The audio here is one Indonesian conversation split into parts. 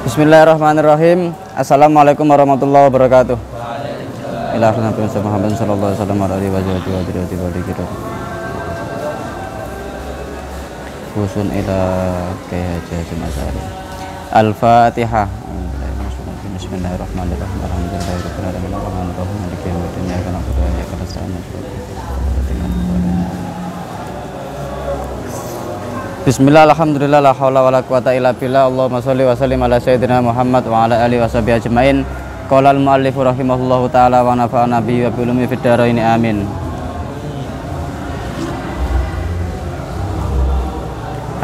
Bismillahirrahmanirrahim. Assalamualaikum warahmatullahi wabarakatuh. Ila Nabi Muhammad sallallahu alaihi wasallam alaihi wasallam. Husun ila Haji Masari. Al-Fatihah. Bismillahirrahmanirrahim. Alhamdulillahirabbil alamin arrahmanir rahim maliki yaumiddin iyyaka na'budu wa iyyaka nasta'in. Bismillah, alhamdulillah, la haula wala quwata illa billah. Allahumma sholli wa sallim ala sayyidina Muhammad wa ala alihi washabihi ajmain. Qala al-muallif rahimahullahu taala wa nafa'ana bihi wa bi ulumi fid dharain amin.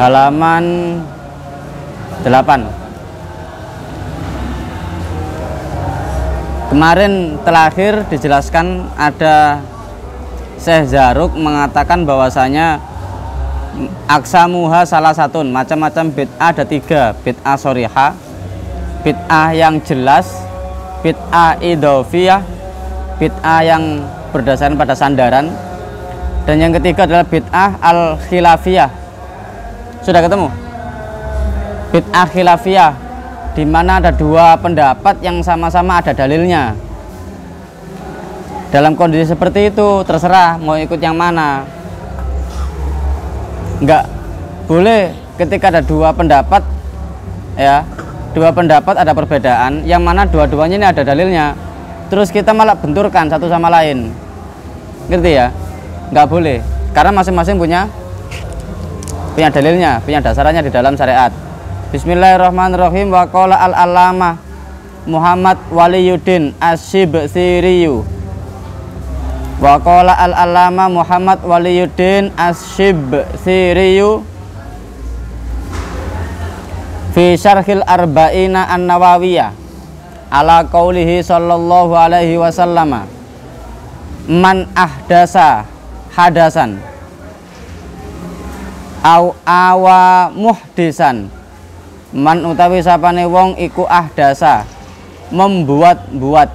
Halaman 8. Kemarin terakhir dijelaskan ada Syekh Zaruk mengatakan bahwasanya aksamuha salah satu, macam-macam bid'ah ada 3. Bid'ah shorihah, bid'ah yang jelas, bid'ah idhofiyah, bid'ah yang berdasarkan pada sandaran, dan yang ketiga adalah bid'ah al-khilafiyah. Sudah ketemu? Bid'ah khilafiyah, di mana ada 2 pendapat yang sama-sama ada dalilnya. Dalam kondisi seperti itu terserah mau ikut yang mana. Enggak boleh ketika ada 2 pendapat, ya, 2 pendapat ada perbedaan, yang mana dua-duanya ini ada dalilnya, terus kita malah benturkan satu sama lain, ngerti ya? Enggak boleh, karena masing-masing punya dalilnya, punya dasarannya di dalam syariat. Bismillahirrahmanirrahim. Wa qala al-allamah Muhammad Waliyuddin Asy-Syibsiriyu. Wa qala al-allamah Muhammad Waliyuddin Asy-Syibsiriyu fi syarhil arba'ina an-nawawiyah ala qaulihi sallallahu alaihi wasallam man ahdasa hadasan au awa muhdisan. Man utawi sapane wong iku ahdasa membuat-buat.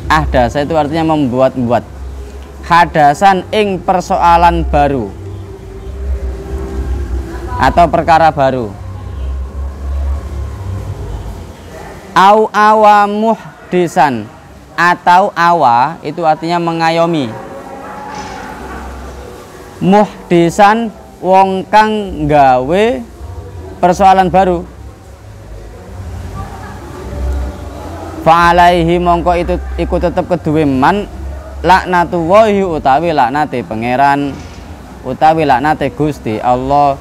Ahdasa itu artinya membuat-buat. Hadasan ing persoalan baru atau perkara baru. Au awa muhdisan, atau awa itu artinya mengayomi. Muhdisan wong kang gawe persoalan baru. Fa'alaihi mongko itu ikut tetep kedue man laknatullahi utawi laknate pangeran utawi laknate Gusti Allah.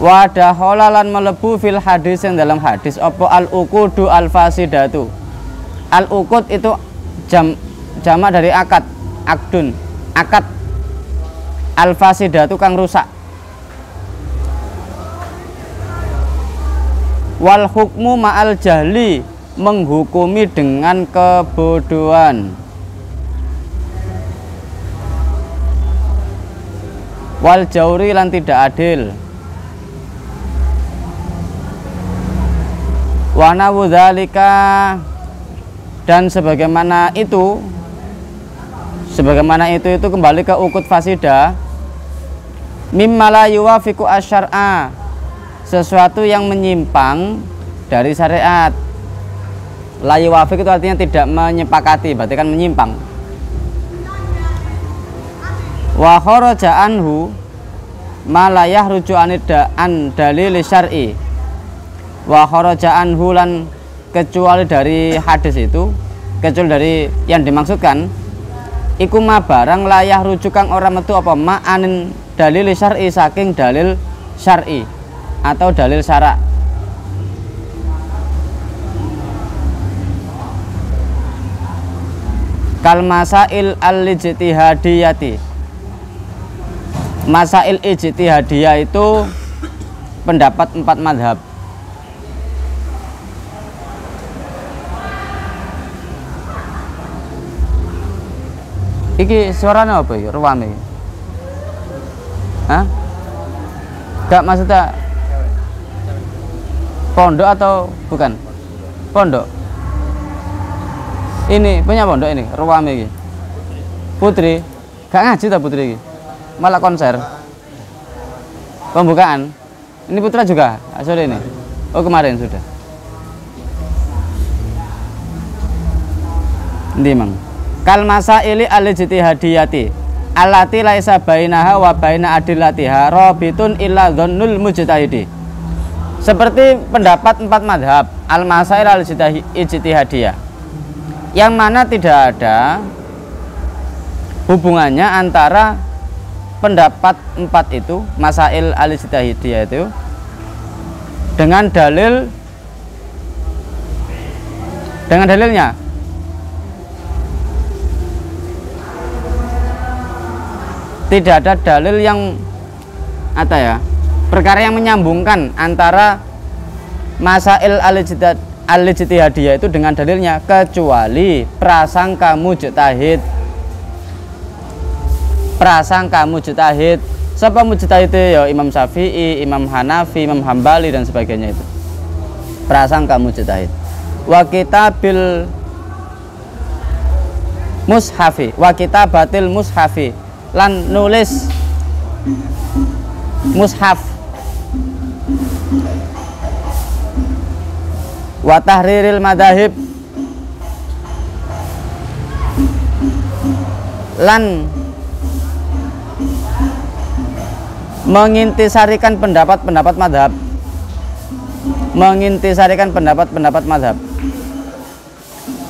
Wadakhala lan melebu fil hadis yang dalam hadis apa al-uqudu al-fasidatu. Al-uqud itu jamak dari akad, akdun, akad. Al-fasidatu kang rusak. Wal hukmu ma'al jahli, menghukumi dengan kebodohan. Wal jauri lan tidak adil. Wa nawdzalika, dan sebagaimana itu kembali ke uqud fasida. Mimma la yuwafiqu asy-syar'a, sesuatu yang menyimpang dari syariat. La yuwafiq itu artinya tidak menyepakati, berarti kan menyimpang. Wa kharaja anhu ma la yahruju an dalil syar'i. Wa kharaja anhu lan kecuali dari hadis itu, kecuali dari yang dimaksudkan iku ma barang layah rujukan orang metu apa ma anin dalil syar'i, saking dalil syar'i atau dalil syara'. Kal masail al-ijtihadiyati, masail ijtihadiyah itu pendapat 4 madhab. Iki suaranya apa ya? Ruame. Hah? Gak maksudnya pondok atau bukan? Pondok. Ini punya pondok ini, ruame iki. Putri. Gak ngaji ta Putri iki? Malah konser. Pembukaan. Ini Putra juga sore ini. Oh kemarin sudah. Ndi mang. Kal masaili al-ijtihadiyati allati laisa bainaha wa baina adillatiha rabitun illa dhannul mujtahidi. Seperti pendapat 4 madhab al-masail al-ijtihadiyah, yang mana tidak ada hubungannya antara pendapat 4 itu, masail al-ijtihadiyah itu, dengan dalilnya. Tidak ada dalil yang perkara yang menyambungkan antara masail al-ijtihadiyah itu dengan dalilnya, kecuali prasangka mujtahid. Siapa mujtahid? Ya Imam Syafi'i, Imam Hanafi, Imam Hambali dan sebagainya itu. Prasangka mujtahid. Wa kitabil mushafi, wa kitabatil mushafi, lan nulis mushaf, wa tahriril madahib, lan mengintisarikan pendapat-pendapat madhab,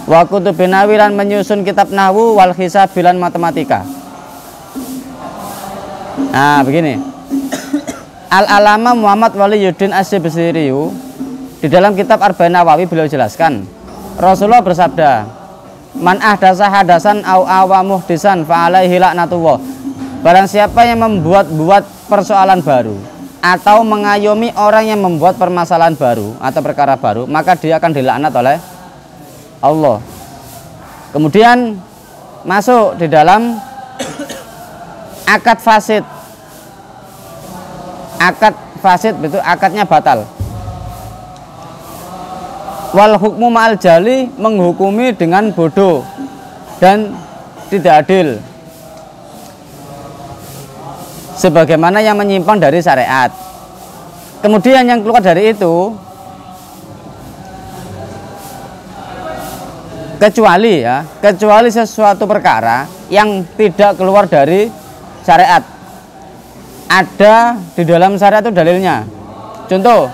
wa kutubin nahwi, lan menyusun kitab nahwu, wal hisab, bilan matematika. Nah begini, Al-Alama Muhammad Waliyuddin Asy-Syibasyiriyu di dalam kitab Arba'in Nawawi beliau jelaskan, Rasulullah bersabda, man ahdasa hadasan au awa muhdisan fa alaihi laknatullah. Barang siapa yang membuat persoalan baru atau mengayomi orang yang membuat permasalahan baru atau perkara baru, maka dia akan dilaknat oleh Allah. Kemudian masuk di dalam akad fasid. Akad fasid itu akadnya batal. Wal hukmu ma'al jali, menghukumi dengan bodoh dan tidak adil, sebagaimana yang menyimpang dari syariat. Kemudian yang keluar dari itu, kecuali sesuatu perkara yang tidak keluar dari syariat, ada di dalam syariat itu dalilnya. Contoh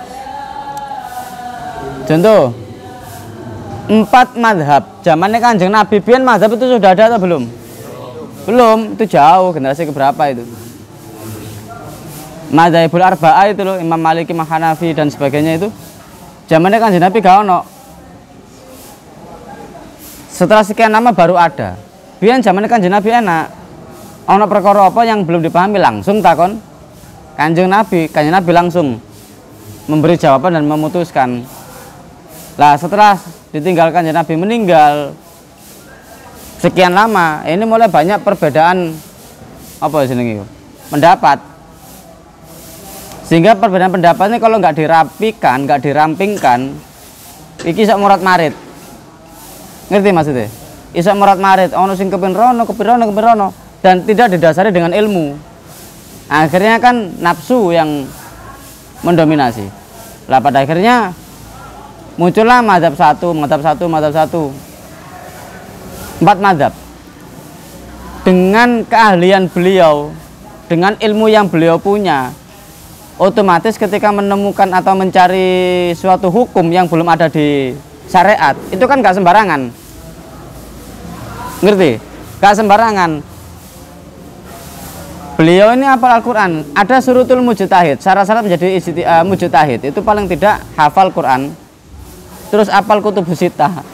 4 madhab zamannya Kanjeng Nabi, biyen madhab itu sudah ada atau belum? Belum, itu jauh, generasi keberapa itu. Madzhabul arba'ah itu loh, Imam Maliki, Imam Hanafi dan sebagainya itu zamannya Kanjeng Nabi gak ono. Setelah sekian lama baru ada. Biyen zamannya Kanjeng Nabi enak. Ono perkara apa yang belum dipahami langsung takon Kanjeng Nabi langsung memberi jawaban dan memutuskan. Lah setelah ditinggal Kanjeng Nabi meninggal sekian lama, ini mulai banyak perbedaan pendapat. Sehingga perbedaan pendapat ini kalau nggak dirapikan, nggak dirampingkan, iki iso murat marit. Ngerti maksudnya? Iso murat marit, ono sing kepirono dan tidak didasari dengan ilmu. Akhirnya kan nafsu yang mendominasi. Lah pada akhirnya muncullah mazhab satu. 4 mazhab. Dengan keahlian beliau, dengan ilmu yang beliau punya, otomatis ketika menemukan atau mencari suatu hukum yang belum ada di syariat, itu kan gak sembarangan. Ngerti? Gak sembarangan. Beliau ini hafal Al-Quran, ada surutul mujtahid, syarat-syarat menjadi mujtahid itu paling tidak hafal Quran, terus hafal kutubus sittah,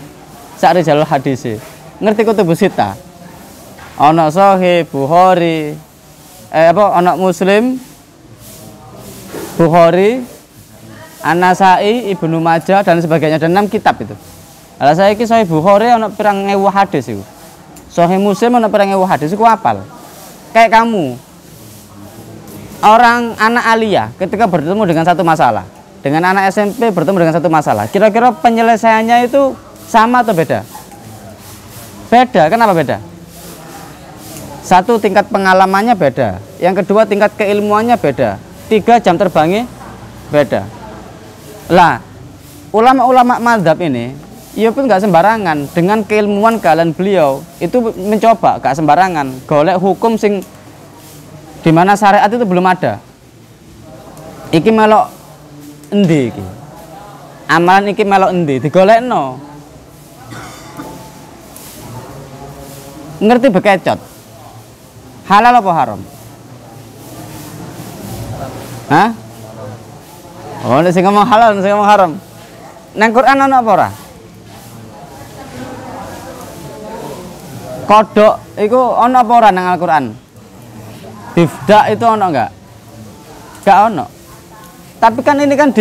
sa'ri jalul hadis. Ngerti kutubus sittah? Ono Sahih Bukhari, ono Muslim, Bukhari, An-Nasai, Ibnu Majah dan sebagainya, dan 6 kitab itu. Kalau saya ini Sahih Bukhari ono pirang ewu hadis itu, Sahih Muslim ono pirang ewu hadis, itu hafal. Kayak kamu, orang anak aliyah ketika bertemu dengan satu masalah, dengan anak SMP bertemu dengan satu masalah, kira-kira penyelesaiannya itu sama atau beda? Beda. Kenapa beda? Satu, tingkat pengalamannya beda. Yang kedua, tingkat keilmuannya beda. 3 jam terbangnya beda. Lah, ulama-ulama mazhab ini ya pun nggak sembarangan, dengan keilmuan kalian beliau itu mencoba nggak sembarangan golek hukum sing dimana syariat itu belum ada. Iki melok endi iki? Amalan iki melok endi? Digolekno. Ngerti bekecot. Halal apa haram? Hah? Oh, nek sing ngomong halal, nek sing ngomong haram. Nang Quran ana apa ora? Kodok iku ana apa ora nang Al-Qur'an? Difdak itu ana enggak? Enggak ana. Tapi kan ini kan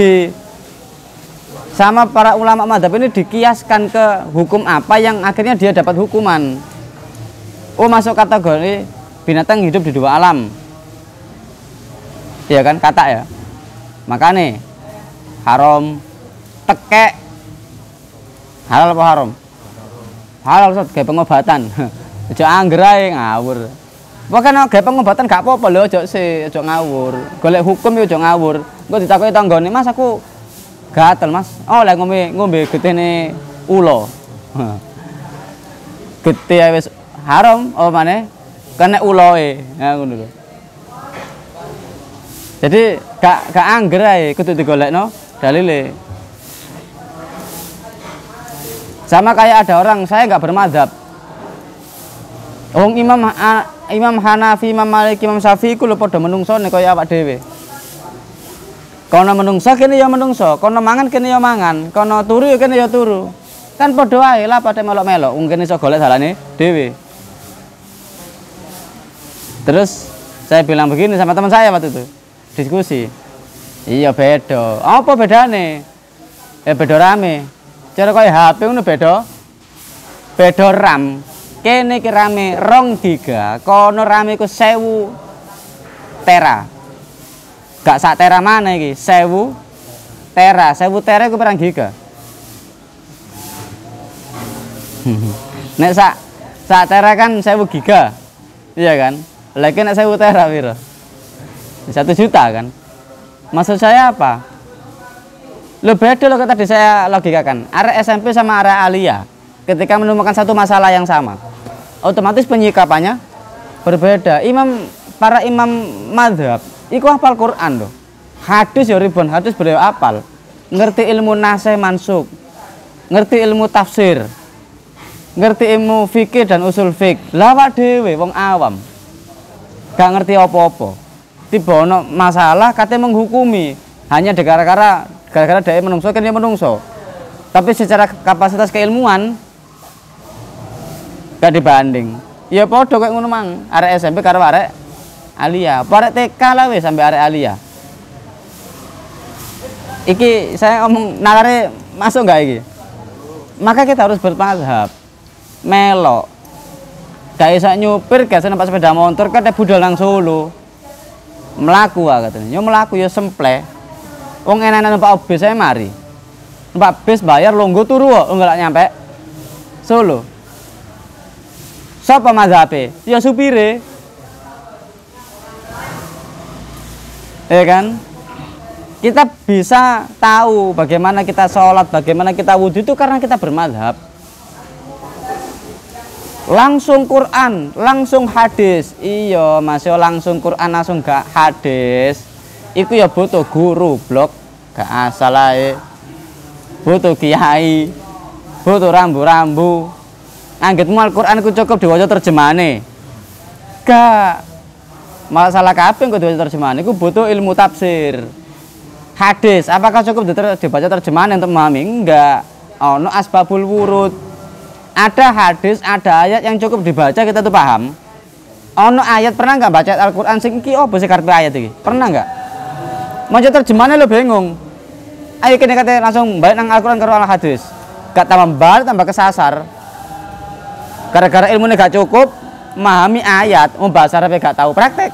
sama para ulama mazhab ini dikiaskan ke hukum apa yang akhirnya dia dapat hukuman. Oh, masuk kategori binatang hidup di 2 alam. Iya kan, kata ya. Makanya haram tekek. Halal apa haram? Halal, Ustaz, kayak pengobatan. Aja angger ae ngawur. Bukan kayak pengobatan gak apa-apa lho, aja ngawur. Golek hukum yo aja ngawur. Engko ditakoki tanggane, "Mas, aku gatel, Mas." Oh, lek ngombe getene ula. Gete wis haram apa maneh? Kena uloe. Ya ngono lho. Jadi gak angger ae kudu digolekno dalile. Sama kayak ada orang, saya nggak bermadzhab. Imam Hanafi, Imam Malik, Imam Syafi'i ku lho padha menungsone kaya awak dhewe. Kono menungso kene ya menungso, kono mangan kene ya mangan, kono turu ya kene ya turu. Kan padha wae lah padha melok-melok, mungkin iso golek salahne dhewe. Terus saya bilang begini sama teman saya waktu itu, diskusi. Iya beda. Apa bedane? Beda rame. Cara kaya HP ngono beda. Beda RAM. Kene iki rame 2 giga, kono rame ku 1000 tera. Gak sak tera mana iki? 1000 tera. 1000 tera ku pirang giga? Nek sak tera kan 1000 giga. Iya kan? Lagi nek 1000 tera piro? 1 juta kan? Maksud saya apa? Lo beda lo tadi saya logikakan. Arek SMP sama arek Alia ketika menemukan satu masalah yang sama, otomatis penyikapannya berbeda. Para imam mazhab iku hafal Quran loh. Hadis ya ribuan hadis beliau hafal. Ngerti ilmu nasih mansuk, ngerti ilmu tafsir, ngerti ilmu fikih dan usul fikih. Lawak dhewe wong awam gak ngerti apa-apa. Tiba ono masalah katanya menghukumi hanya gara-gara dia menungso kan dia menungso. Tapi secara kapasitas keilmuan gak dibanding. Ya padha kayak ngono mang. Arek SMP karo arek Alia. Arek TK lah wis sampai arek Alia. Iki saya ngomong nalare masuk gak iki? Maka kita harus bermazhab. Melok. Gak iso nyupir, gak iso numpak sepeda motor kate budal nang Solo. Melaku katanya. Yo melaku yo semple. Wong enak-enak numpak bis saya mari. Numpak bis bayar longgo turu kok enggak nyampe Solo. Sapa mazhabe? Ya supire. Kan? Kita bisa tahu bagaimana kita sholat, bagaimana kita wudhu itu karena kita bermazhab. Langsung Quran, langsung hadis. Iya, masih langsung Quran langsung gak hadis. Iku ya butuh guru blok, gak asal ae. Butuh kiai, butuh rambu-rambu. Anggitmu Al-Qur'an ku cukup diwaca terjemahane. Gak. Malah salah kabeh kok diwaca terjemahane, iku butuh ilmu tafsir. Hadis, apakah cukup dibaca terjemahan untuk memahami? Enggak. Ono asbabul wurud. Ada hadis, ada ayat yang cukup dibaca kita tuh paham. Ono ayat, pernah nggak baca Al-Qur'an sing iki opo sih karepe ayat iki? Pernah nggak? Maca terjemahannya lo bingung. Ayo kene kate langsung balik nang Al-Qur'an karo al-hadis. Gak tambah balik tambah kesasar. Gara-gara ilmunya gak cukup, memahami ayat, bahasa Arab gak tahu praktek.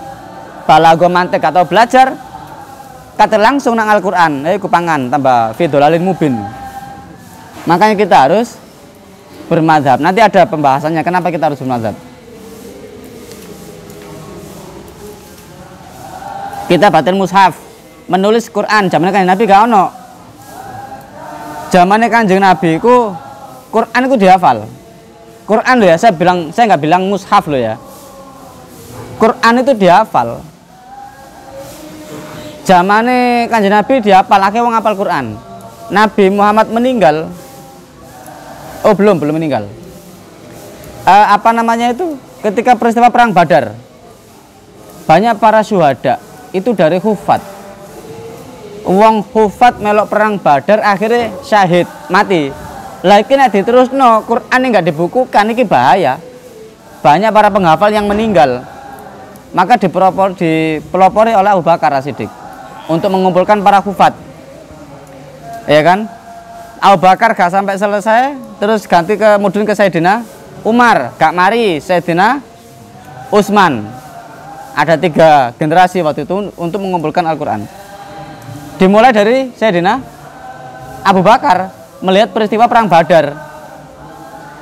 Balago mantek gak tahu belajar. Kata langsung nang Al-Qur'an, kupangan tambah fidolalin mubin. Makanya kita harus bermadzhab. Nanti ada pembahasannya kenapa kita harus bermadzhab. Kitabatil mushaf, menulis Quran. Zamannya Kanjeng Nabi gak ono. Zamannya Kanjeng Nabi ku Quran itu dihafal. Quran loh ya, saya nggak bilang mushaf loh ya. Quran itu dihafal. Zamannya Kanjeng Nabi dihafal, akhirnya wong hafal Quran. Nabi Muhammad meninggal. Oh belum meninggal. Apa namanya itu? Ketika peristiwa perang Badar, banyak para syuhada itu dari hufat. Wong hufat melok perang Badar akhirnya syahid, mati. Lagi nek diterusno Quran yang nggak dibukukan ini bahaya. Banyak para penghafal yang meninggal. Maka dipelopori oleh Abu Bakar As-Siddiq untuk mengumpulkan para hufat. Ya kan? Abu Bakar gak sampai selesai, terus ganti kemudian ke Sayyidina Umar, gak mari Sayyidina Utsman. Ada 3 generasi waktu itu untuk mengumpulkan Al-Quran. Dimulai dari Sayyidina Abu Bakar melihat peristiwa perang Badar.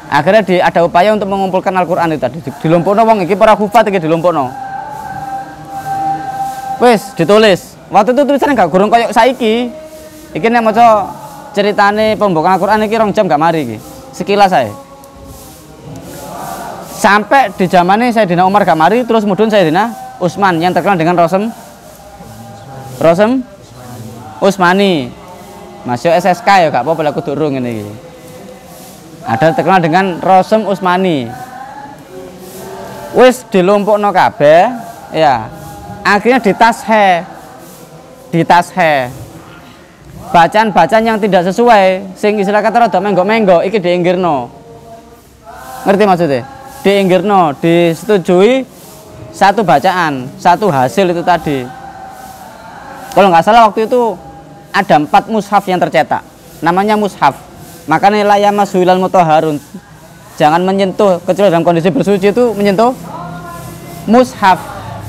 Akhirnya ada upaya untuk mengumpulkan Al-Quran itu tadi. Dilumpuhno wong iki para hufat iki dilumpuhno. Wis ditulis. Waktu itu tulisannya gak gurung koyok saiki. Iki nek maca ceritane pembukaan Al-Quran iki 2 jam gak mari iki. Sekilas saya. Sampai di zamannya Sayyidina Umar gak mari, terus kemudian Sayyidina Utsman yang terkenal dengan Rosem Utsmani. Masuk SSK ya gak apa-apa aku durung ngene iki. Ada terkenal dengan Rosem Utsmani. Wis dilumpukno kabeh, ya. Akhirnya ditasheh. Bacaan-bacaan yang tidak sesuai, sing istilah kata rada menggok-menggok iki dienggirno. Ngerti maksudnya? Dienggirno, disetujui satu bacaan, satu hasil itu tadi. Kalau nggak salah waktu itu ada 4 mushaf yang tercetak, namanya mushaf. Makanya la yamassuhul mutahharun, jangan menyentuh kecuali dalam kondisi bersuci itu menyentuh mushaf,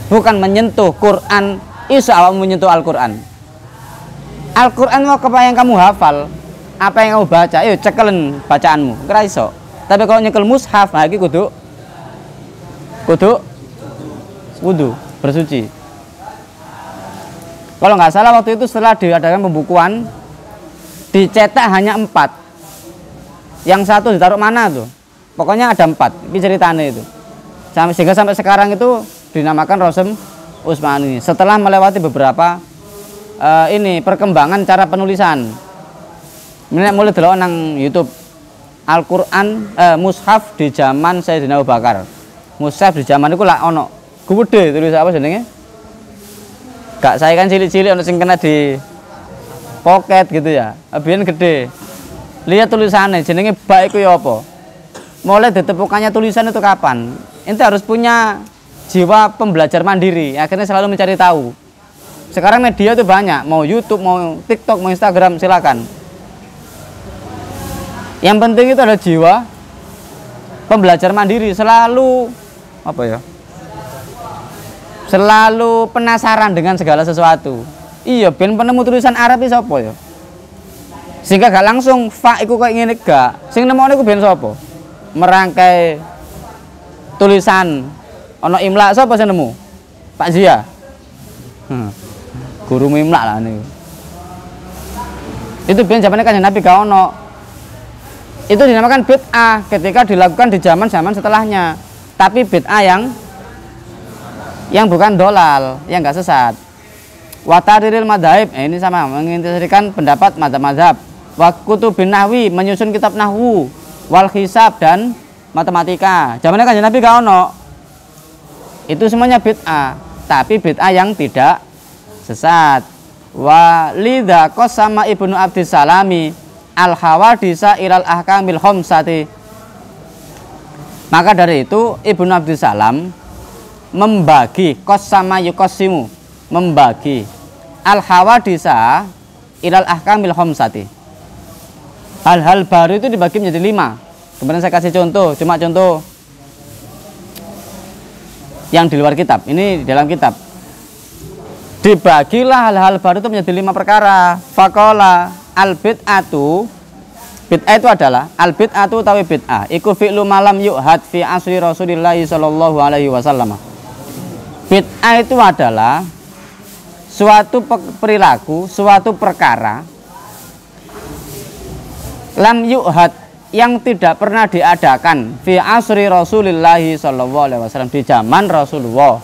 bukan menyentuh Quran. Iso awakmu menyentuh Al-Quran. Al-Quran mau apa yang kamu hafal, apa yang kamu baca, ayo cekelen bacaanmu, kira iso. Tapi kalau nyekel mushaf, lagi kudu wudu, bersuci. Kalau nggak salah waktu itu setelah diadakan pembukuan, dicetak hanya 4. Yang satu ditaruh mana tuh? Pokoknya ada 4. Ini ceritanya itu. Sehingga sampai sekarang itu dinamakan Rosem Utsmani. Setelah melewati beberapa perkembangan cara penulisan. Ini mulai delok nang YouTube. Al-Quran mushaf di zaman Sayyidina Abu Bakar. Mushaf di zaman itu lah ono gede tulis apa jenenge? Gak saya kan cilik-cilik ono sing kena di pocket gitu ya. Biyen gede. Lihat tulisannya jenenge baik ku ya apa? Mulai ditepukannya tulisan itu kapan? Ente harus punya jiwa pembelajar mandiri. Akhirnya selalu mencari tahu. Sekarang media itu banyak, mau YouTube, mau TikTok, mau Instagram, silakan. Yang penting itu adalah jiwa pembelajar mandiri, selalu selalu penasaran dengan segala sesuatu. Iya, ben penemu tulisan Arab iki sapa ya? Sehingga gak langsung fa iku koyo ngene gak. Sing nemokne iku ben sapa? Merangkai tulisan ana imla sapa sing nemu? Pak Zia. Guru imla lah niku. Itu ben zamane Kanjeng Nabi gak ono. Itu dinamakan bid'ah ketika dilakukan di zaman-zaman setelahnya. Tapi bid'ah yang bukan dolal, yang enggak sesat. Wa tariril madhaib, ini sama mengintegrasikan pendapat mazhab-mazhab. Wa kutubin nahwi, menyusun kitab nahwu, wal hisab dan matematika. Zamannya Kanjeng Nabi gak ono. Itu semuanya bid'ah, tapi bid'ah yang tidak sesat. Wa lidza qasama Ibnu Abdis Salami al-hawadisa ilal ahkamil khamsati. Maka dari itu Ibnu Abdis Salam membagi qasama yuqassimu, membagi al-hawadisa ilal ahkamil khamsati. Hal-hal baru itu dibagi menjadi 5. Kemudian saya kasih contoh, cuma contoh yang di luar kitab. Ini di dalam kitab. Dibagilah hal-hal baru itu menjadi 5 perkara. Faqala al-bid'atu, bid'ah itu adalah al-bid'atu tawi bid'ah iku fi'lu malam yu'had fi asri Rasulillah sallallahu alaihi wasallam. Bid'ah itu adalah suatu perilaku, suatu perkara lam yu'had yang tidak pernah diadakan fi asri Rasulillah sallallahu alaihi wasallam, di zaman Rasulullah.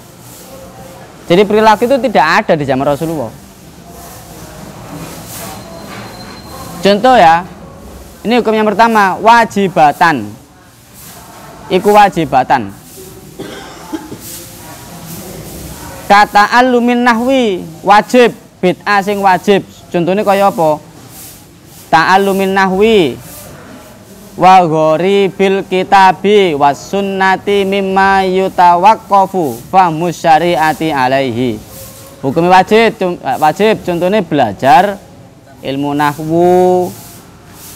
Jadi perilaku itu tidak ada di zaman Rasulullah. Contoh ya, ini hukum yang pertama, wajibatan. Iku wajibatan. Kata alumin nahwi wajib, bid'ah sing wajib. Contohnya kaya apa? Ta'allumin nahwi wa ghoribil kitabi was sunnati mimma yutawaqqafu fahmus syariati alaihi. Hukum wajib contohnya belajar ilmu nahwu,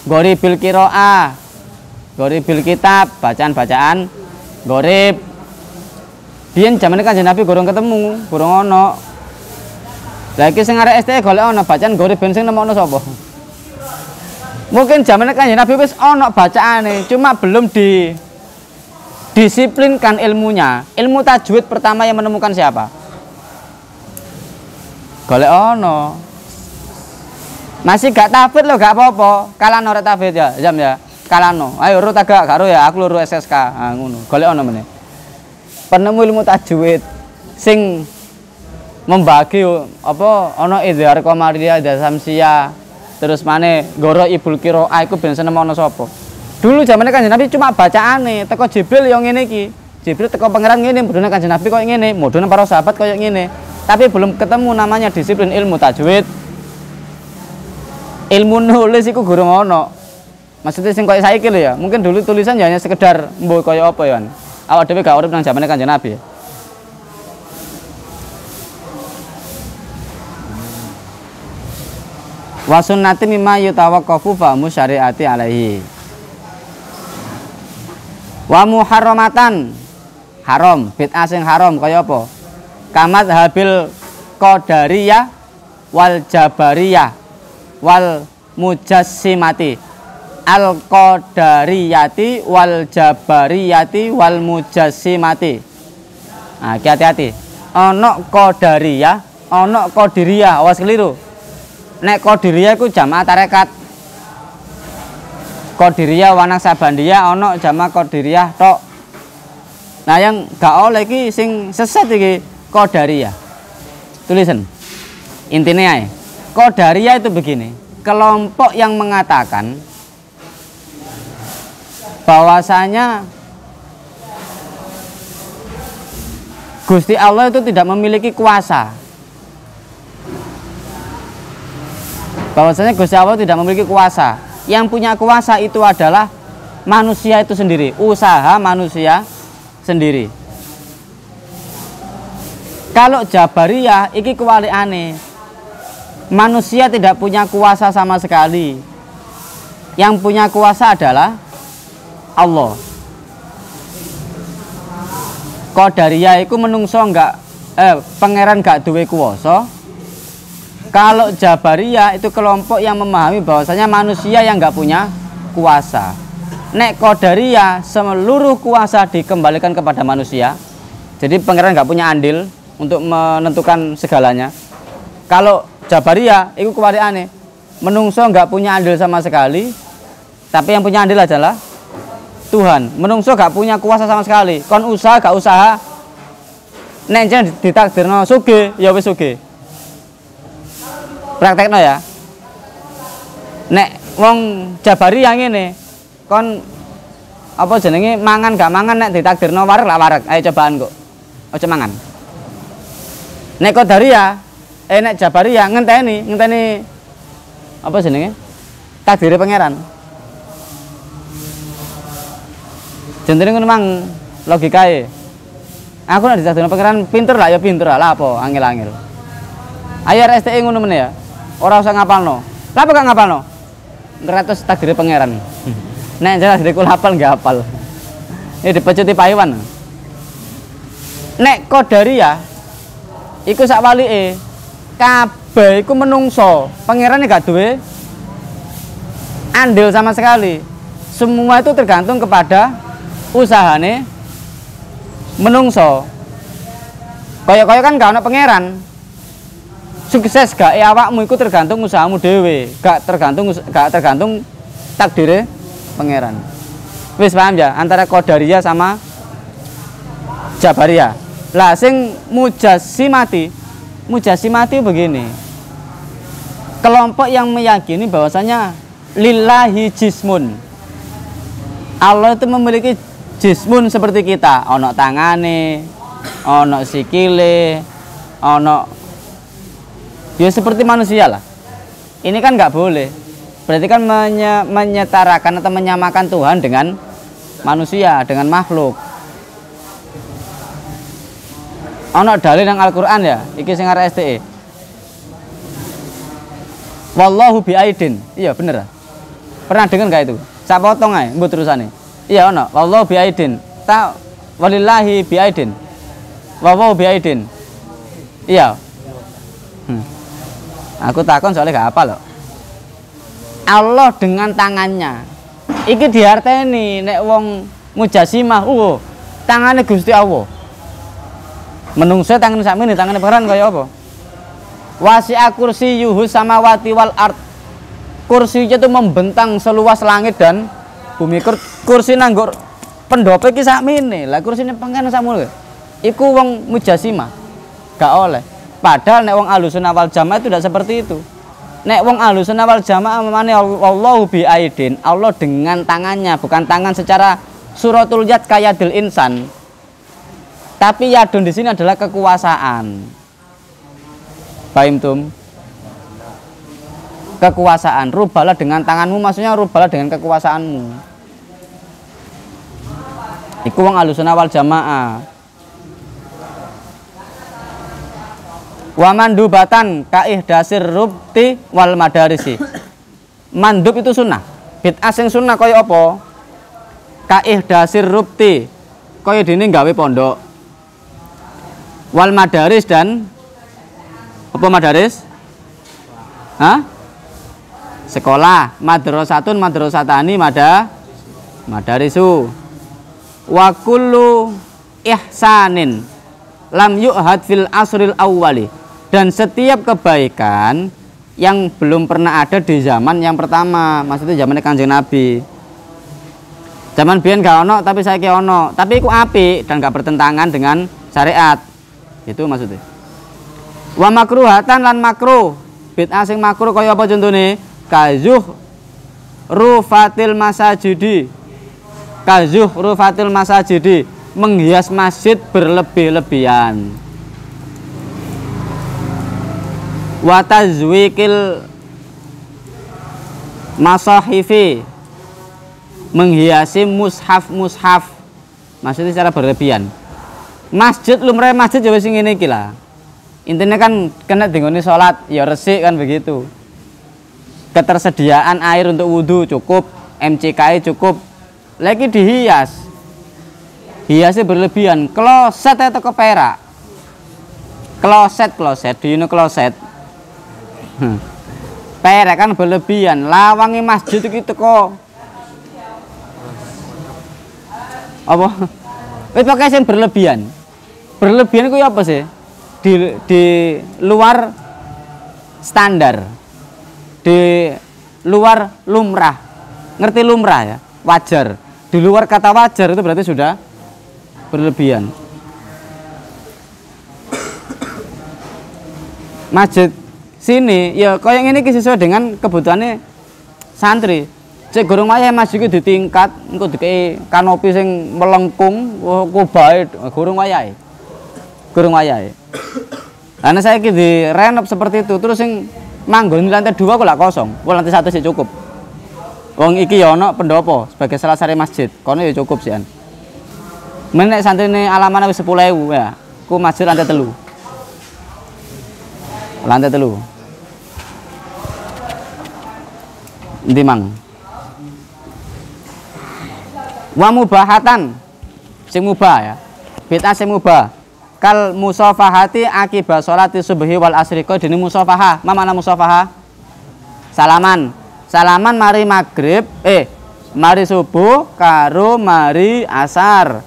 ghoribil qiraah, ghoribil kitab, bacaan-bacaan ghorib. Biyen jamane Kanjeng Nabi gorong ketemu, gorong ono. Lah iki sing arek STE golek ono bacaan ghorib ben sing nemokno sapa? Mungkin zaman Kanjeng Nabi wis ono bacaane, cuma belum didisiplinkan ilmunya. Ilmu tajwid pertama yang menemukan siapa? Golek ono. Masih gak tafid loh, gak apa-apa. Kalano rek tafid ya, jam ya. Kalano. Ayo urut agak karo ya, aku luru SSK. Ah ngono. Golek ono meneh. Penemu ilmu tajwid sing membagi apa ono idhar qamariyah, idhar samsiyah. Terus mana goro ibul qiraah iku ben senemono sapa. Dulu zamane Kanjeng Nabi cuma bacaane, teko Jibril yang ngene iki. Jibril teko pangeran ngene, mudune Kanjeng Nabi koyo ngene, mudune para sahabat koyo ngene. Tapi belum ketemu namanya disiplin ilmu tajwid. Ilmu nulis iku gurung ono. Maksudnya sing koyo saiki lho ya. Mungkin dulu tulisan ya hanya sekedar mbuh koyo apa ya. Awak dhewe gak urip nang zamane Kanjeng Nabi. Wa sunnati mimma yutawaqqafu fahmu syariati alaihi. Wa muharramatan, haram, bid'ah sing haram kaya apa? Kamat habil qadariyah wal jabariyah wal mujassimati. Al qadariyati wal jabariyati wal mujassimati. Nah, hati-hati. Ana qadariyah, ana qadiriyah, awas keliru. Nek qadiriyah iku jamaah tarekat. Qadiriyah wanang sabandiyah ana jamaah qadiriyah tok. Nah, yang gak oleh iki sing sesat iki qadariyah. Tulisan. Intinya ae. Qadariyah itu begini, kelompok yang mengatakan bahwasanya Gusti Allah itu tidak memiliki kuasa. Bahwasanya Gusti Allah tidak memiliki kuasa. Yang punya kuasa itu adalah manusia itu sendiri, usaha manusia sendiri. Kalau Jabariyah iki kewalikane. Manusia tidak punya kuasa sama sekali. Yang punya kuasa adalah Allah. Qadariyah iku menungso pangeran gak duwe kuwasa. Kalau Jabariyah itu kelompok yang memahami bahwasanya manusia yang nggak punya kuasa. Nek Qadariyah seluruh kuasa dikembalikan kepada manusia. Jadi pangeran nggak punya andil untuk menentukan segalanya. Kalau Jabariyah itu kewalikane, menungso nggak punya andil sama sekali, tapi yang punya andil adalah Tuhan. Menungso nggak punya kuasa sama sekali. Kon usaha gak usaha, nek jan ditakdirno sugih ya wis sugih. Praktekno ya. Nek wong Jabariyah ngene, kon apa jenenge mangan gak mangan nek ditakdirno wareg lak wareg. Ayo cobaan kok. Aja mangan. Nek Qadariyah, nek Jabariyah ngenteni apa jenenge? Takdire pangeran. Jentene ngono mang logikae. Aku nek ditakdirno pangeran pinter lah ya pinter lah apa angel-angel. Ayo RSTE ngono meneh ya. Ora usah ngapalno. Lah apa gak ngapalno? Ngeratus takdire pangeran. Nek jelas takdirku hafal enggak hafal. Ini dipecuti payuan. Nek Qadariyah iku sak walike kabeh iku menungso. Pangeran gak duwe andil sama sekali. Semua itu tergantung kepada usahane menungso. Kaya-kaya kan gak ono pangeran. Sukses gak awakmu iku tergantung usahamu dhewe, gak tergantung takdire pangeran. Wis paham ya antara Qadariyah sama Jabariyah. Lah sing Mujassimati begini. Kelompok yang meyakini bahwasanya lillahi jismun. Allah itu memiliki jismun seperti kita, ono tangane, ono sikile, ono ya seperti manusia lah. Ini kan nggak boleh. Berarti kan menyetarakan atau menyamakan Tuhan dengan manusia, dengan makhluk. Ono dalil nang Al-Qur'an ya, iki sing arek STE. Wallahu biaidin. Iya bener. Pernah dengar gak itu? Sak potong ae mbok terusane. Iya ono, wallahu biaidin. Ta walillahi biaidin. Wallahu biaidin. Iya. Aku takon soalnya gak apa loh. Allah dengan tangannya. Iki diarteni nek wong Mujassimah, tangannya Gusti Allah. Menungso tangan sakmene, tangane pangeran kaya apa? Wasi'a kursiyyuhu samawati wal ard. Kursinya itu membentang seluas langit dan bumi. Kursi nanggur pendope iki sakmene. Lah kursine pangeran sakmono. Iku wong Mujassimah. Gak oleh. Padahal nek wong Ahlussunnah wal Jamaah itu tidak seperti itu. Nek wong Ahlussunnah wal Jamaah memane Allahu bi aidin, Allah dengan tangannya, bukan tangan secara suratul yad kayadil insan. Tapi yadun di sini adalah kekuasaan. Paham tum? Kekuasaan, rubalah dengan tanganmu, maksudnya rubalah dengan kekuasaanmu. Iku wong Ahlussunnah wal Jamaah. Wa mandubatan kaihdasir rubti wal madarisi. Mandub itu sunnah. Bid'ah sing sunnah kaya apa? Kaihdasir rubti. Kaya dene gawe pondok. Wal madaris dan apa madaris? Hah? Sekolah, madrasatun madrasatani madarisu. Wa kullu ihsanin lam yu'had fil asril awwali. Dan setiap kebaikan yang belum pernah ada di zaman yang pertama, maksudnya zaman Kanjeng Nabi. Zaman biyen gak ono tapi saiki ono, tapi iku apik dan gak bertentangan dengan syariat. Itu maksudnya. Wa makruhatan lan makruh. Bid'ah sing makruh kaya apa contone? Kazuh rufatil masajidi. Kazuh rufatil masajidi, menghias masjid berlebih-lebihan. Wa tazwikil masahifi, menghiasi mushaf, maksudnya secara berlebihan. Masjid lumrah masjid ya wis ngene iki lah. Intinya kan kena dinggone salat ya resik kan begitu. Ketersediaan air untuk wudhu cukup, MCK cukup. Lagi dihias. Hiasnya berlebihan. Kloset atau ke perak. Kloset di kloset. Perak kan berlebihan. Lawangi masjid itu kok. Apa? Itu pakai yang berlebihan. Berlebihan itu apa sih? Di luar standar, di luar lumrah. Ngerti lumrah ya? Wajar. Di luar kata wajar itu berarti sudah berlebihan. Masjid sini ya kayak ini sesuai dengan kebutuhannya santri. Cek gorong wayah masjid itu ditingkat, engko dikei kanopi sing melengkung, kok bae gorong wayahe. Gorong wayahe. Karena saya di renov seperti itu, terus sing manggon di lantai 2 kok lak kosong. Kok lantai 1 sih cukup. Wong iki ya ono pendopo sebagai salah satu masjid. Kono ya cukup sih an. Menek santrine alamane wis 10.000 ya. Ku masjid lantai 3. Lantai 3. Endi mang? Wa mubahatan sing mubah ya. Bid'ah sing mubah. Kal musafahati akibat sholati subhi wal asri. Kok dene musafahah? Mana musafahah? Salaman. Salaman mari maghrib, mari subuh karo mari asar.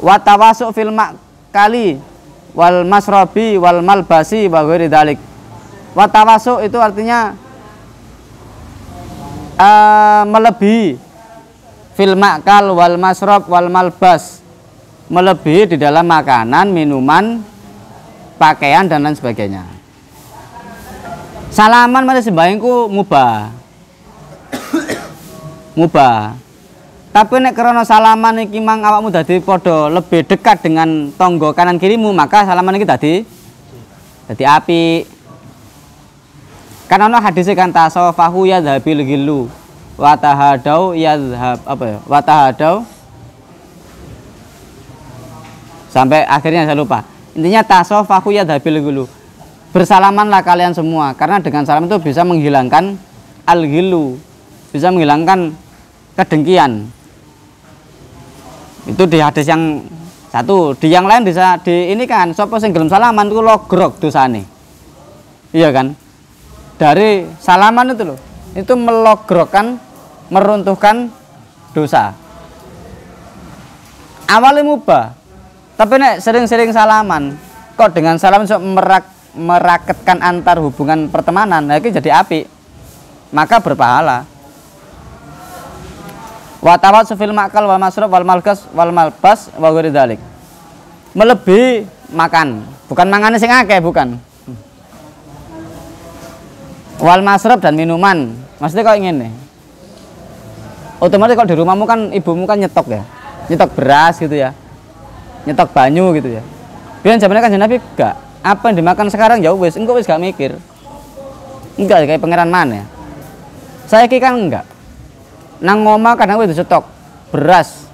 Wa tawasuk fil makali wal masrobi wal malbasi wa ghairi dzalik. Wa tawasu itu artinya melebihi fil ma'kal wal masrob wal malbas, melebihi di dalam makanan, minuman, pakaian dan lain sebagainya. Salaman mari sembayangku mubah. Mubah. Tapi nek krana salaman iki mang awakmu dadi padha lebih dekat dengan tangga kanan kirimu, maka salaman iki dadi apik. Kan ana hadis kan tasafahu yadhabil ghillu wa tahadau yadhhab apa ya? Wa tahadau sampai akhirnya saya lupa. Intinya tasafahu yadhabil ghillu. Bersalamanlah kalian semua, karena dengan salam itu bisa menghilangkan al-ghillu, bisa menghilangkan kedengkian. Itu di hadis yang satu, di yang lain bisa di ini kan sapa sing gelem salaman itu logrok dosane. Iya kan? Dari salaman itu loh, itu melogrokkan, meruntuhkan dosa. Awalnya mubah, tapi nek sering-sering salaman, kok dengan salam sok meraketkan antar hubungan pertemanan, nah itu jadi apik, maka berpahala. Wa tawassu fil ma'kal wal masrab wal malgas wal malbas wa ghairi dzalik. Melebihi makan, bukan mangane sing akeh, bukan. Wal masrab dan minuman. Maksudnya kok ngene. Otomatis kalau di rumahmu kan ibumu kan nyetok ya. Nyetok beras gitu ya. Nyetok banyu gitu ya. Biar zamannya kan Nabi gak apa yang dimakan sekarang ya wis, engko wis gak mikir. Enggak kayak pangeran mana. Saya ki kan enggak. Nang ngoma kadang wis stok beras,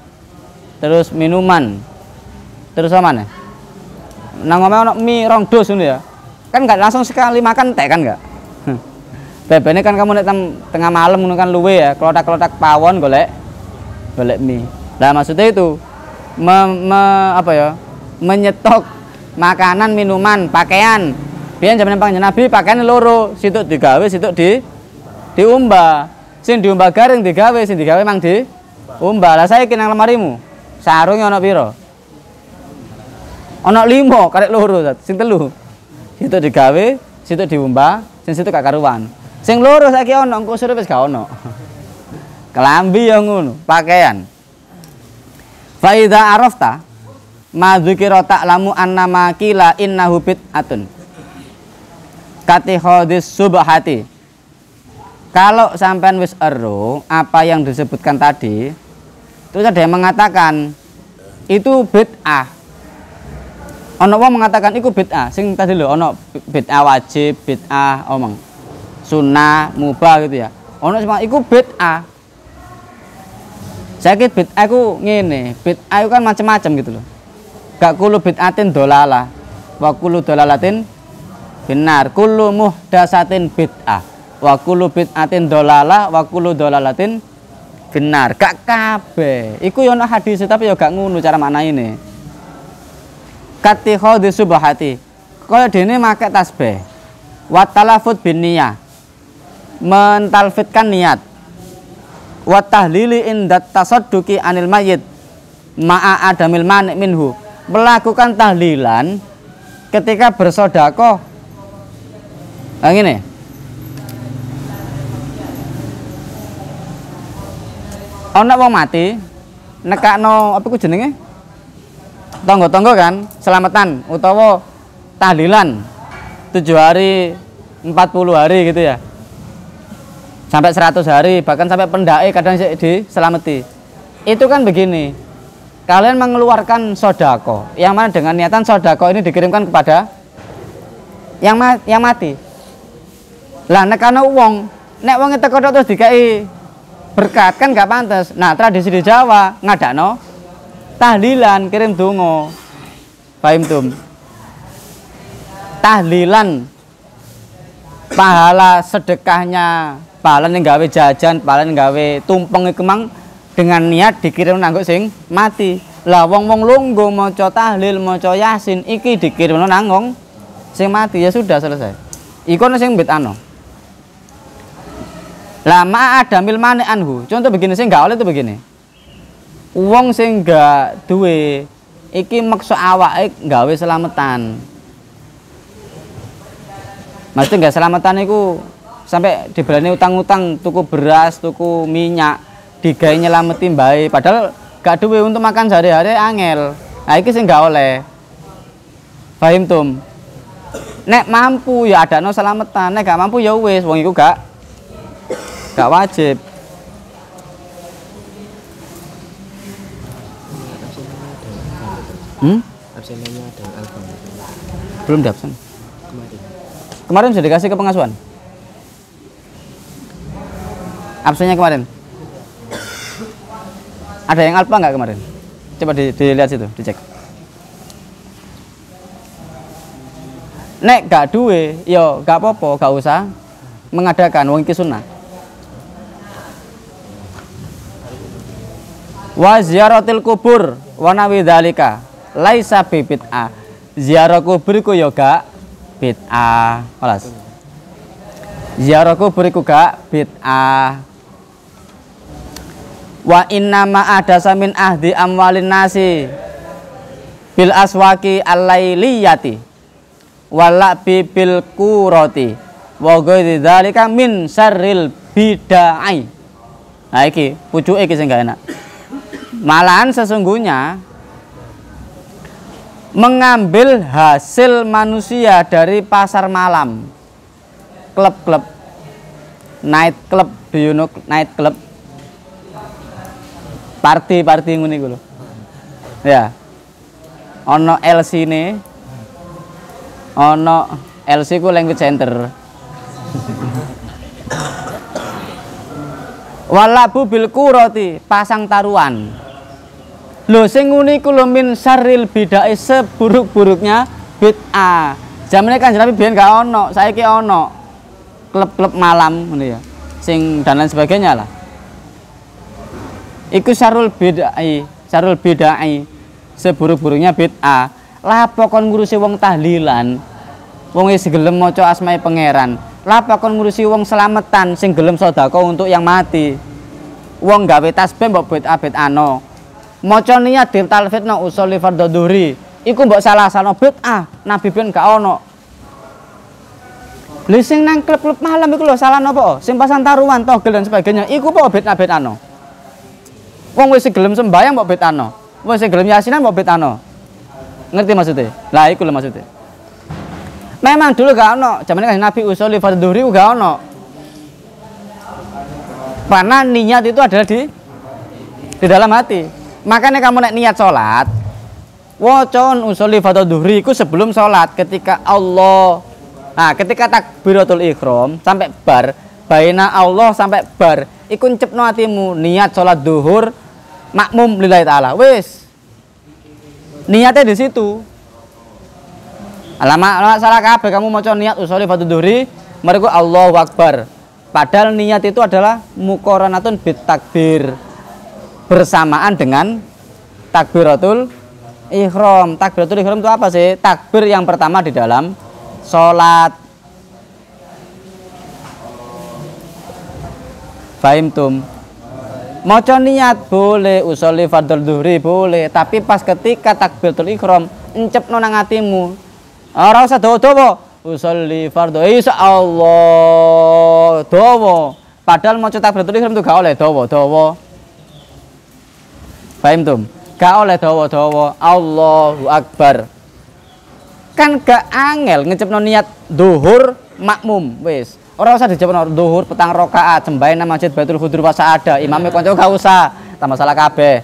terus minuman, terus apa mana? Nang ngoma ono mie rong dos ngono ya. Kan enggak langsung sekali makan teh kan enggak. Bebene kan kamu nek tengah malam ngono kan luwe ya, klotak-klotak pawon golek mie. Lah maksudnya itu menyetok makanan, minuman, pakaian. Biyen zaman panjenengan Nabi pakaian loro, situk digawe, situk diumbah. Sing diumbah garing digawe, sing digawe mang diumbah. Lah saiki nang lemarimu, sarunge ana pira? Ana 5 karek loro, sing 3. Situ digawe, situ diumbah, sing situ gak karuan. Sing loro saiki ana, engko sore wis gak ana. Kelambi ya ngono, pakaian. Fa idza arafta ma dzikra ta'lamu annama qila innahu bid'atun. Kati hadis subhati. Kalau sampean wis ero apa yang disebutkan tadi, terus ada yang mengatakan itu bid'ah. Ono wong mengatakan itu bid'ah. Sing tadi lho ono bid'ah wajib, bid'ah omong sunnah, mubah gitu ya. Ono sing iku bid'ah. Saiki bid'ah iku ngene, bid'ah itu kan macam-macam gitu loh. Gak kullu bid'atin dolalah, wa kullu dolalatin benar, kullu muhdatsatin bid'ah. Wa kullu bid'atin dolalah wa kullu dolalatin benar. Gak kabeh. Iku yo ana hadis tapi yo gak ngono cara maknaine. Kati khadhi subhati. Kaya dene make tasbih. Wa talafut bin niyah. Mentalfitkan niat. Wa tahlili indat tasadduqi anil mayyit ma'a adamil mani' minhu. Melakukan tahlilan ketika bersedekah. Nah ngene. Ana wong mati, nekakno apa ku jenenge? Tangga-tangga kan, selamatan utawa tahlilan 7 hari, 40 hari gitu ya. Sampai 100 hari, bahkan sampai pendake kadang diselamati. Itu kan begini. Kalian mengeluarkan sodako, yang mana dengan niatan sodako ini dikirimkan kepada yang mati. Lah nekakno wong, nek wong teko terus dikai berkat kan gak pantas. Nah tradisi di Jawa ngadakno tahlilan kirim donga. Paham tum? Tahlilan pahala sedekahnya, pahala yang gawe jajan, pahala yang gawe tumpeng iku mang dengan niat dikirim nanggo sing mati. Lah wong-wong lungguh maca tahlil, maca yasin iki dikirim nang wong sing mati, ya sudah selesai. Iku ana sing bid'ah. Lama ada milmane anhu. Contoh begini, sing gak oleh itu begini. Wong sing gak duwe iki maksa awake gawe selamatan. Mesti nggak selamatan iku sampai dibalani utang-utang tuku beras, tuku minyak, digawe nyelameti mbae padahal gak duwe untuk makan sehari-hari angel. Nah iki sing gak oleh. Paham tum? Nek mampu ya adano selamatan, nek gak mampu ya wis wong iku gak wajib. Absennya ada album. Belum diabsen. Kemarin sudah dikasih ke pengasuhan. Absennya kemarin. Ada yang alpa nggak kemarin? Coba dilihat situ, dicek. Nek gak duwe, yo gak apa-apa, gak usah mengadakan wong iki sunnah. Wa ziyaratil kubur wa nawi dzalika laisa bi bid'ah. Ziarah kubur iku yo gak bid'ah. Walas. Ziarah kubur iku gak bid'ah. Wa inna ma adasa min ahdi amwalin nasi bil aswaki al-lailiyati wala bil qurati wa ghairi dzalika min syarril bid'ah. Nah iki pucuke iki sing gak enak. Malahan sesungguhnya mengambil hasil manusia dari pasar malam, klub-klub, night club, night club, party ngono iku lho. Ya. Ono LC ne. Ono LC ku language center. Walabu bil qurati, pasang taruhan. Lho sing ngene iku lho min syarril bid'ah, seburuk-buruknya bid'ah. Jamane Kanjeng Nabi biyen gak ono, saiki ono. Klub-klub malam ngono ya. Sing dan lain sebagainya lah. Iku syarrul bid'ah, seburuk-buruknya bid'ah. Lah pokon ngurusi wong tahlilan, wong wis gelem maca asmae pangeran. Lah pokon ngurusi wong selamatan sing gelem sedekah untuk yang mati. Wong gawe tasbih mbok bid'ah-bid'ano. Maca niat ditalfidna usolli fardhu dhuhri. Iku mbok salah-salahno bid'ah. Nabi ben gak ono. Lha sing nang klub-klub malam iku lho salah napa? Sing pasang taruhan, togel dan sebagainya. Iku apa bid'ah-bid'ano? Wong wis gelem sembayang mbok bid'ahno. Wong sing gelem yasinan mbok bid'ahno. Ngerti maksudnya? Lah iku lho maksudnya. Memang dulu gak ono, zaman Kanjeng Nabi usolli fardhu dhuhri gak ono. Karena niat itu adalah di dalam hati. Makanya kamu nek niat sholat, wocon usolli fardhu dhuhri iku sebelum sholat, ketika Allah, nah ketika takbiratul ihram sampai bar, baina Allah sampai bar, iku ncepno atimu niat sholat duhur makmum lillahi ta'ala. Wis niatnya di situ. Alamak salah kabeh kamu maca niat usolli fardhu dhuhri, mereka Allahu Akbar. Padahal niat itu adalah muqaranatun bit takbir, bersamaan dengan takbiratul ihram. Takbiratul ihram itu apa sih? Takbir yang pertama di dalam sholat. Fahimtum? Maca niat boleh, usolli fardhu dhuhri boleh, tapi pas ketika takbiratul ihram encepno nang atimu. Ora usah dawa-dawa. Usolli fardhu insyaallah dawa. Padahal maca takbiratul ihram itu gak oleh dawa-dawa. Paham tum? Gak oleh dawa-dawa. Allahu Akbar. Kan gak angel ngecepno niat duhur makmum wis. Ora usah dicepno duhur petang rakaat sembahyang nang Masjid Baitul Khudur wa Sa'ada. Imame kanca gak usah, tambah salah kabeh.